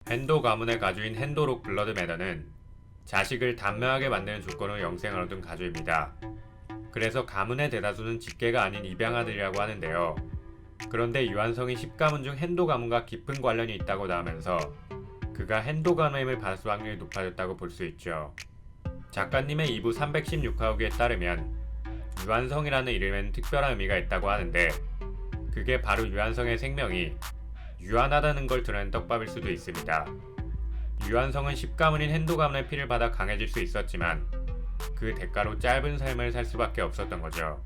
헨도 가문의 가주인 헨도록 블러드 매너는 자식을 단명하게 만드는 조건으로 영생을 얻은 가주입니다. 그래서 가문의 대다수는 직계가 아닌 입양아들이라고 하는데요. 그런데 유한성이 10가문 중 헨도 가문과 깊은 관련이 있다고 나오면서 그가 헨도 가문임을 받을 확률이 높아졌다고 볼 수 있죠. 작가님의 2부 316화후기에 따르면 유한성이라는 이름에는 특별한 의미가 있다고 하는데 그게 바로 유한성의 생명이 유한하다는 걸 드러낸 떡밥일 수도 있습니다. 유한성은 10가문인 헨도 가문의 피를 받아 강해질 수 있었지만 그 대가로 짧은 삶을 살 수밖에 없었던 거죠.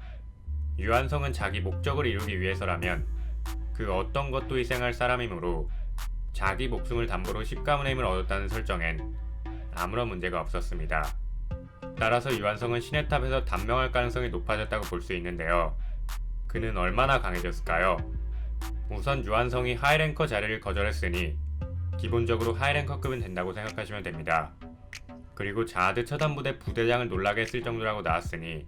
유한성은 자기 목적을 이루기 위해서라면 그 어떤 것도 희생할 사람이므로 자기 목숨을 담보로 10가문의 힘을 얻었다는 설정엔 아무런 문제가 없었습니다. 따라서 유한성은 신의 탑에서 단명할 가능성이 높아졌다고 볼 수 있는데요. 그는 얼마나 강해졌을까요? 우선 유한성이 하이랭커 자리를 거절했으니 기본적으로 하이랭커급은 된다고 생각하시면 됩니다. 그리고 자아드 처단부대 부대장을 놀라게 했을 정도라고 나왔으니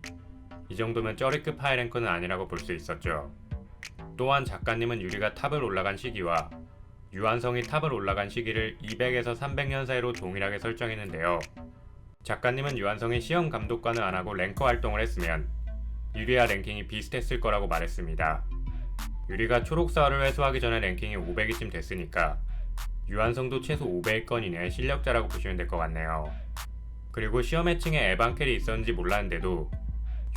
이 정도면 쩌리급 하이랭커는 아니라고 볼 수 있었죠. 또한 작가님은 유리가 탑을 올라간 시기와 유한성이 탑을 올라간 시기를 200에서 300년 사이로 동일하게 설정했는데요. 작가님은 유한성이 시험 감독관을 안하고 랭커 활동을 했으면 유리와 랭킹이 비슷했을 거라고 말했습니다. 유리가 초록사활을 회수하기 전에 랭킹이 500위쯤 됐으니까 유한성도 최소 500위권 이내의 실력자라고 보시면 될 것 같네요. 그리고 시험 해칭에 에반켈이 있었는지 몰랐는데도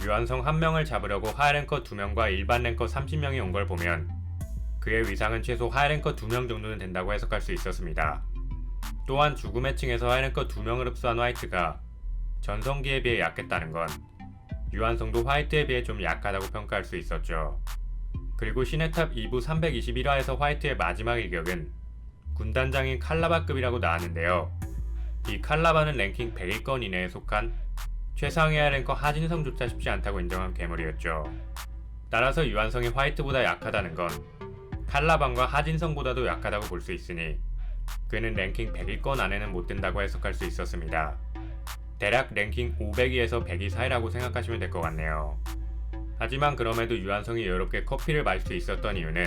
유한성 한 명을 잡으려고 하이랭커 2명과 일반 랭커 30명이 온 걸 보면 그의 위상은 최소 하이랭커 2명 정도는 된다고 해석할 수 있었습니다. 또한 죽음 해칭에서 하이랭커 2명을 흡수한 화이트가 전성기에 비해 약했다는 건 유한성도 화이트에 비해 좀 약하다고 평가할 수 있었죠. 그리고 신의 탑 2부 321화에서 화이트의 마지막 일격은 군단장인 칼라바급이라고 나왔는데요. 이 칼라바는 랭킹 100위권 이내에 속한 최상위의 랭커 하진성조차 쉽지 않다고 인정한 괴물이었죠. 따라서 유한성이 화이트보다 약하다는 건 칼라반과 하진성보다도 약하다고 볼 수 있으니 그는 랭킹 100위권 안에는 못 든다고 해석할 수 있었습니다. 대략 랭킹 500위에서 100위 사이라고 생각하시면 될 것 같네요. 하지만 그럼에도 유한성이 여유롭게 커피를 마실 수 있었던 이유는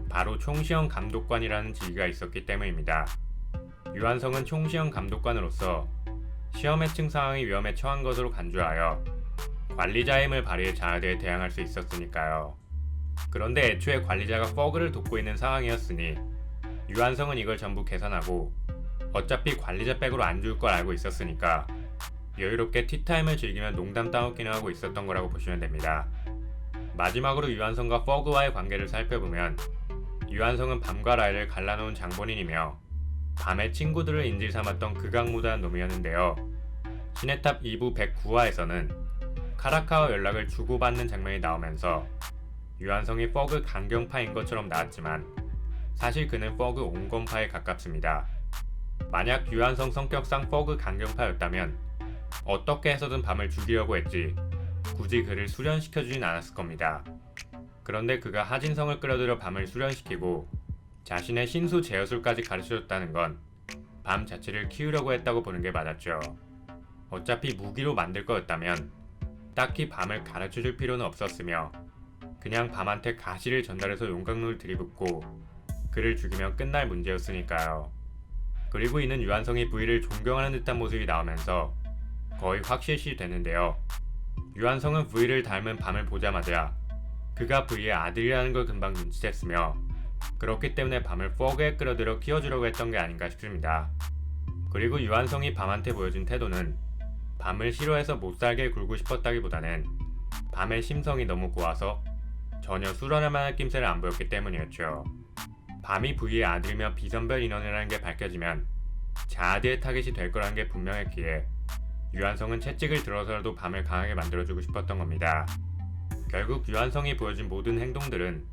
바로 총시험 감독관이라는 직위가 있었기 때문입니다. 유한성은 총시험 감독관으로서 시험 해칭 상황이 위험에 처한 것으로 간주하여 관리자의 힘을 발휘해 자아드에 대항할 수 있었으니까요. 그런데 애초에 관리자가 퍼그를 돕고 있는 상황이었으니 유한성은 이걸 전부 계산하고 어차피 관리자 백으로 안 줄 걸 알고 있었으니까 여유롭게 티타임을 즐기며 농담 따먹기는 하고 있었던 거라고 보시면 됩니다. 마지막으로 유한성과 퍼그와의 관계를 살펴보면 유한성은 밤과 라일을 갈라놓은 장본인이며 밤에 친구들을 인질 삼았던 극악무도한 놈이었는데요. 신의 탑 2부 109화에서는 카라카와 연락을 주고받는 장면이 나오면서 유한성이 퍼그 강경파인 것처럼 나왔지만 사실 그는 퍼그 온건파에 가깝습니다. 만약 유한성 성격상 퍼그 강경파였다면 어떻게 해서든 밤을 죽이려고 했지 굳이 그를 수련시켜주진 않았을 겁니다. 그런데 그가 하진성을 끌어들여 밤을 수련시키고 자신의 신수 제어술까지 가르쳐줬다는 건 밤 자체를 키우려고 했다고 보는 게 맞았죠. 어차피 무기로 만들 거였다면 딱히 밤을 가르쳐줄 필요는 없었으며 그냥 밤한테 가시를 전달해서 용광로를 들이붓고 그를 죽이면 끝날 문제였으니까요. 그리고 이는 유한성이 부위를 존경하는 듯한 모습이 나오면서 거의 확실시 되는데요. 유한성은 부위를 닮은 밤을 보자마자 그가 부위의 아들이라는 걸 금방 눈치챘으며 그렇기 때문에 밤을 퍼그에 끌어들여 키워주려고 했던 게 아닌가 싶습니다. 그리고 유한성이 밤한테 보여준 태도는 밤을 싫어해서 못살게 굴고 싶었다기보다는 밤의 심성이 너무 고와서 전혀 수련할 만한 낌새를 안 보였기 때문이었죠. 밤이 부위의 아들이며 비선별 인원이라는 게 밝혀지면 자아드의 타겟이 될 거라는 게 분명했기에 유한성은 채찍을 들어서라도 밤을 강하게 만들어주고 싶었던 겁니다. 결국 유한성이 보여준 모든 행동들은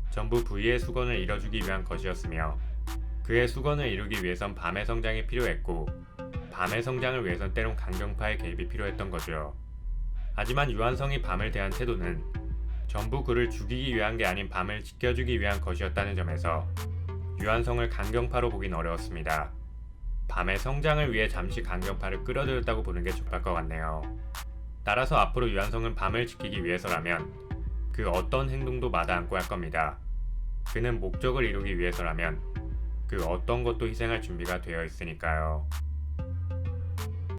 전부 부위의 수건을 이뤄주기 위한 것이었으며 그의 수건을 이루기 위해선 밤의 성장이 필요했고 밤의 성장을 위해선 때론 강경파의 개입이 필요했던 거죠. 하지만 유한성이 밤을 대한 태도는 전부 그를 죽이기 위한 게 아닌 밤을 지켜주기 위한 것이었다는 점에서 유한성을 강경파로 보긴 어려웠습니다. 밤의 성장을 위해 잠시 강경파를 끌어들였다고 보는 게 적합할 것 같네요. 따라서 앞으로 유한성은 밤을 지키기 위해서라면 그 어떤 행동도 마다않고 할 겁니다. 그는 목적을 이루기 위해서라면 그 어떤 것도 희생할 준비가 되어 있으니까요.